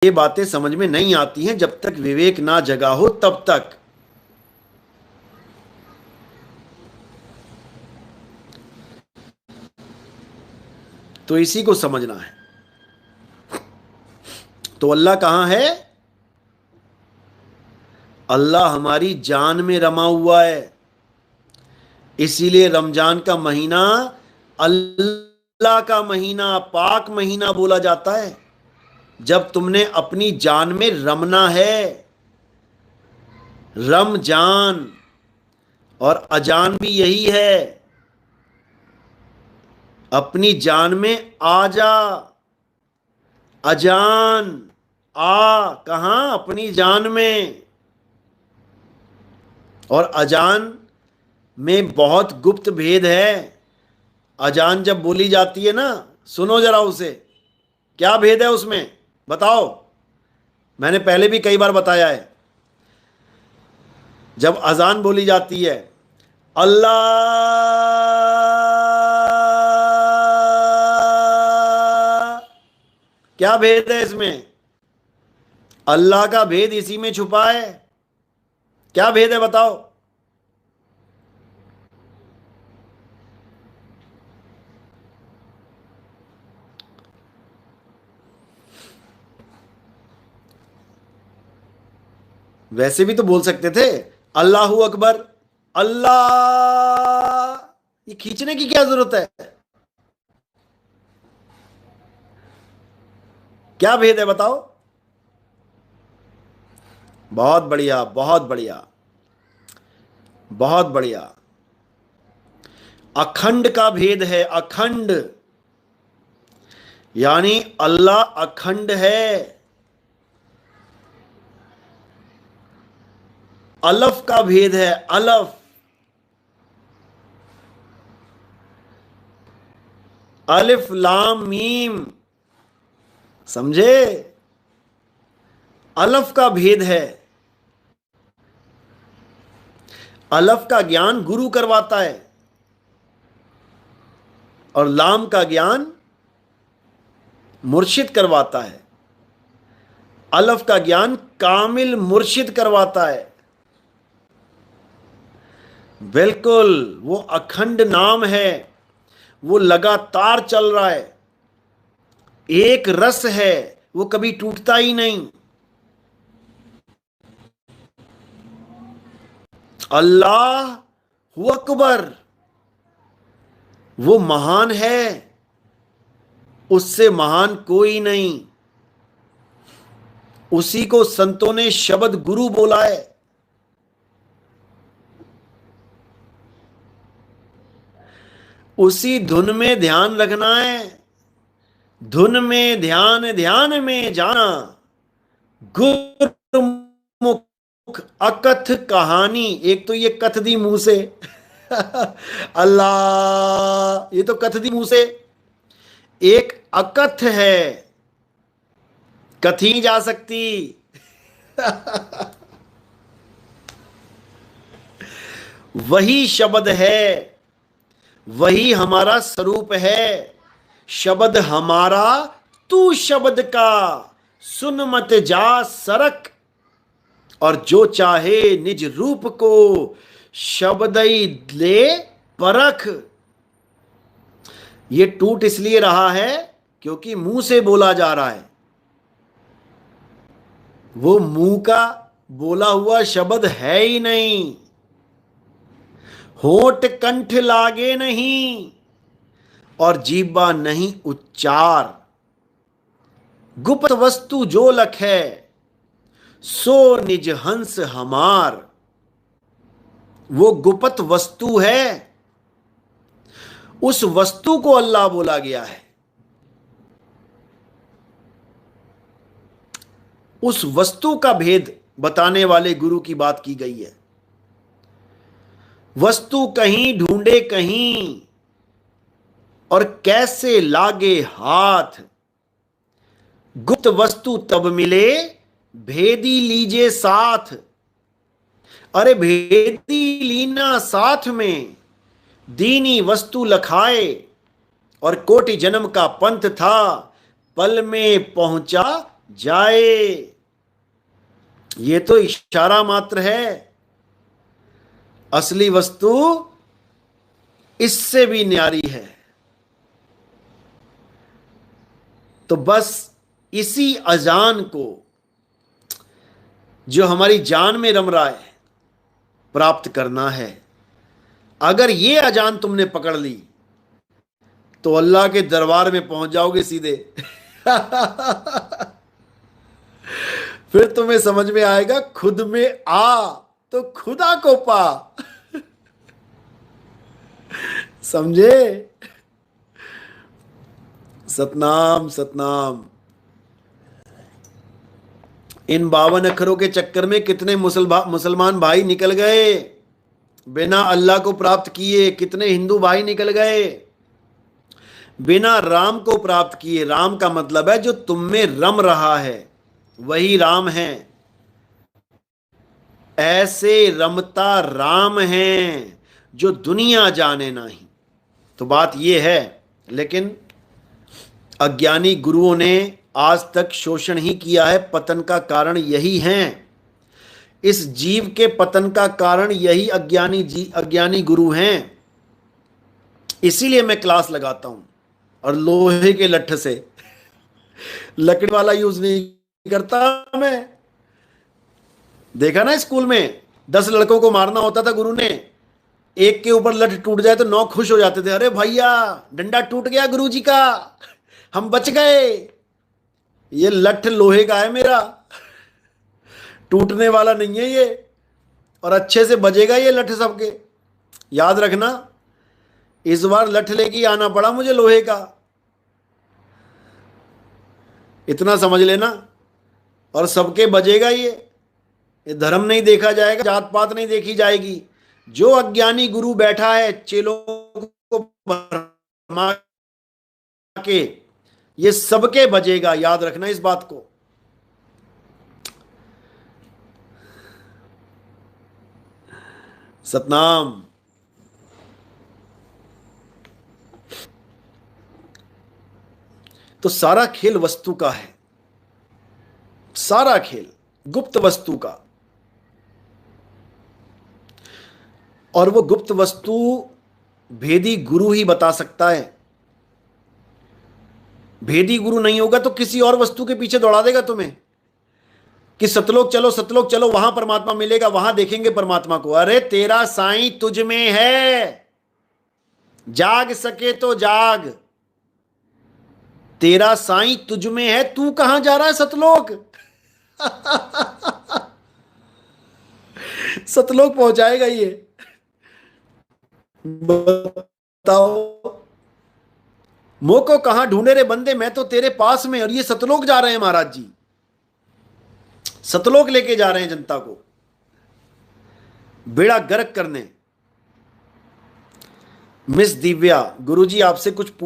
ये बातें समझ में नहीं आती हैं जब तक विवेक ना जगा हो तब तक। तो इसी को समझना है। तो अल्लाह कहां है? अल्लाह हमारी जान में रमा हुआ है। इसीलिए रमजान का महीना अल्लाह का महीना, पाक महीना बोला जाता है। जब तुमने अपनी जान में रमना है, रमजान और अजान भी यही है, अपनी जान में आ जा। अजान, आ कहां? अपनी जान में। और अजान में बहुत गुप्त भेद है। अजान जब बोली जाती है ना, सुनो जरा उसे, क्या भेद है उसमें बताओ। मैंने पहले भी कई बार बताया है। जब अजान बोली जाती है, अल्लाह, क्या भेद है इसमें? अल्लाह का भेद इसी में छुपा है। क्या भेद है बताओ। वैसे भी तो बोल सकते थे अल्लाहू अकबर, अल्लाह। ये खींचने की क्या जरूरत है? क्या भेद है बताओ। बहुत बढ़िया, बहुत बढ़िया, बहुत बढ़िया। अखंड का भेद है, अखंड। यानी अल्लाह अखंड है। अलफ का भेद है, अलफ। अलिफ लाम मीम, समझे? अलफ का भेद है। अलफ का ज्ञान गुरु करवाता है और लाम का ज्ञान मुर्शिद करवाता है। अलफ का ज्ञान कामिल मुर्शिद करवाता है। बिल्कुल, वो अखंड नाम है, वो लगातार चल रहा है। एक रस है, वो कभी टूटता ही नहीं। अल्लाह हु अकबर, वो महान है, उससे महान कोई नहीं। उसी को संतों ने शब्द गुरु बोला है। उसी धुन में ध्यान रखना है। धुन में ध्यान, ध्यान में जाना। गुरमुख अकथ कहानी। एक तो ये कथ दी मुंह से अल्लाह, ये तो कथ दी मुंह से। एक अकथ है, कथी जा सकती वही शब्द है, वही हमारा स्वरूप है। शब्द हमारा, तू शब्द का, सुन मत जा सरक। और जो चाहे निज रूप को, शब्दई ले परख। ये टूट इसलिए रहा है क्योंकि मुंह से बोला जा रहा है। वो मुंह का बोला हुआ शब्द है ही नहीं। होठ कंठ लागे नहीं और जीवा नहीं उच्चार। गुप्त वस्तु जो लख है, सो निज हंस हमार। वो गुप्त वस्तु है, उस वस्तु को अल्लाह बोला गया है। उस वस्तु का भेद बताने वाले गुरु की बात की गई है। वस्तु कहीं ढूंढे कहीं और कैसे लागे हाथ। गुप्त वस्तु तब मिले, भेदी लीजे साथ। अरे भेदी लीना साथ में, दीनी वस्तु लखाए। और कोटि जन्म का पंथ था, पल में पहुंचा जाए। ये तो इशारा मात्र है, असली वस्तु इससे भी न्यारी है। तो बस इसी अजान को जो हमारी जान में रम रहा है प्राप्त करना है। अगर ये अजान तुमने पकड़ ली तो अल्लाह के दरबार में पहुंच जाओगे सीधे। फिर तुम्हें समझ में आएगा, खुद में आ तो खुदा को पा। समझे? सतनाम सतनाम। इन 52 अक्षरों के चक्कर में कितने मुसलमान भाई निकल गए बिना अल्लाह को प्राप्त किए। कितने हिंदू भाई निकल गए बिना राम को प्राप्त किए। राम का मतलब है जो तुम में रम रहा है वही राम है। ऐसे रमता राम है जो दुनिया जाने नहीं। तो बात यह है, लेकिन अज्ञानी गुरुओं ने आज तक शोषण ही किया है। पतन का कारण यही है। इस जीव के पतन का कारण यही अज्ञानी गुरु हैं। इसीलिए मैं क्लास लगाता हूं और लोहे के लट्ठ से, लकड़ी वाला यूज नहीं करता। मैं देखा ना, स्कूल में 10 लड़कों को मारना होता था, गुरु ने एक के ऊपर लठ टूट जाए तो 9 खुश हो जाते थे। अरे भैया डंडा टूट गया गुरुजी का, हम बच गए। ये लठ लोहे का है मेरा, टूटने वाला नहीं है ये, और अच्छे से बजेगा ये लठ सबके। याद रखना, इस बार लठ लेके आना पड़ा मुझे लोहे का, इतना समझ लेना। और सबके बजेगा ये धर्म नहीं देखा जाएगा, जात पात नहीं देखी जाएगी। जो अज्ञानी गुरु बैठा है चेलों को भरमा के, ये सबके बजेगा। याद रखना इस बात को। सतनाम। तो सारा खेल वस्तु का है, सारा खेल गुप्त वस्तु का। और वो गुप्त वस्तु भेदी गुरु ही बता सकता है। भेदी गुरु नहीं होगा तो किसी और वस्तु के पीछे दौड़ा देगा तुम्हें कि सतलोक चलो, सतलोक चलो, वहां परमात्मा मिलेगा, वहां देखेंगे परमात्मा को। अरे तेरा साईं तुझ में है, जाग सके तो जाग। तेरा साईं तुझ में है, तू कहां जा रहा है सतलोक? सतलोक पहुंचाएगा ये, बताओ। मोको कहां ढूंढे रे बंदे, मैं तो तेरे पास में। और ये सतलोक जा रहे हैं महाराज जी, सतलोक लेके जा रहे हैं जनता को बेड़ा गर्क करने। मिस दिव्या, गुरुजी आपसे कुछ पूछ